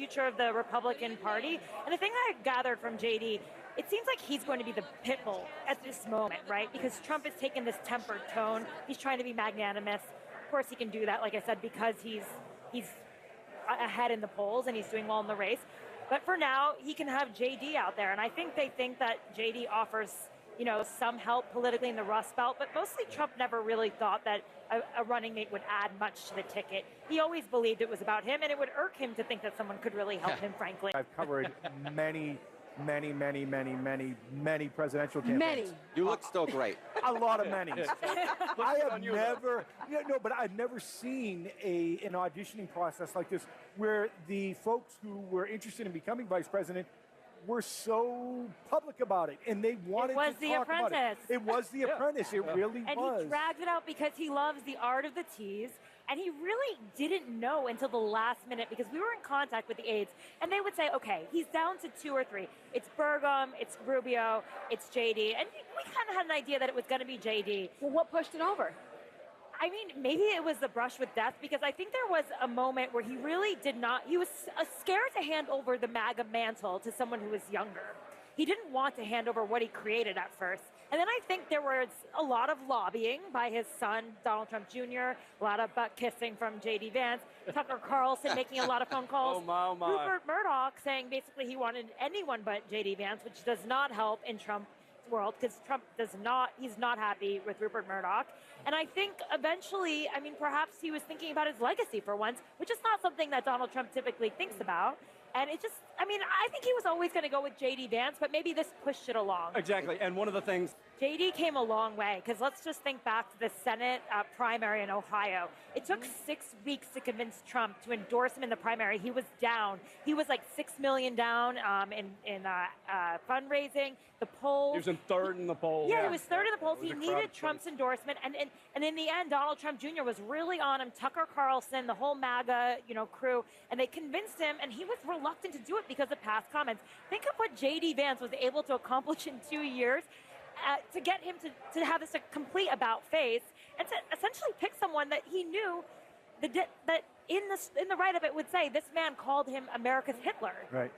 future of the Republican Party. And the thing that I gathered from JD, it seems like he's going to be the pit bull at this moment, right? Because Trump has taken this tempered tone. He's trying to be magnanimous. Of course, he can do that, like I said, because he's ahead in the polls and he's doing well in the race. But for now, he can have JD out there. And I think they think that JD offers, you know, some help politically in the Rust Belt, but mostly Trump never really thought that a running mate would add much to the ticket. He always believed it was about him, and it would irk him to think that someone could really help him, frankly. I've covered many presidential campaigns. Many. You look still great. A lot of manys. I have never, but I've never seen an auditioning process like this where the folks who were interested in becoming vice president were so public about it, and they wanted to talk about it. It was The Apprentice. It really was. And he dragged it out because he loves the art of the tease, and he really didn't know until the last minute, because we were in contact with the aides, and they would say, okay, he's down to 2 or 3. It's Burgum, it's Rubio, it's JD, and we kind of had an idea that it was going to be JD. Well, what pushed it over? I mean, maybe it was the brush with death, because I think there was a moment where he really did not, he was scared to hand over the MAGA mantle to someone who was younger. He didn't want to hand over what he created at first. And then I think there was a lot of lobbying by his son, Donald Trump Jr., a lot of butt kissing from J.D. Vance, Tucker Carlson making a lot of phone calls, Rupert Murdoch saying basically he wanted anyone but J.D. Vance, which does not help in Trump's world, because Trump he's not happy with Rupert Murdoch. And I think eventually, I mean, perhaps he was thinking about his legacy for once, which is not something that Donald Trump typically thinks about. And it just, I mean, I think he was always going to go with J.D. Vance, but maybe this pushed it along. Exactly. And one of the things... J.D. came a long way, because let's just think back to the Senate primary in Ohio. It took 6 weeks to convince Trump to endorse him in the primary. He was down. He was like $6 million down in fundraising. The polls... He was in third in the polls. Yeah, he was third in the polls. He needed Trump's endorsement. And in the end, Donald Trump Jr. was really on him. Tucker Carlson, the whole MAGA, crew. And they convinced him, and he was reluctant to do it because of past comments. Think of what J.D. Vance was able to accomplish in 2 years. To get him to have this complete about face and to essentially pick someone that he knew that in the write-up it would say this man called him America's Hitler. Right.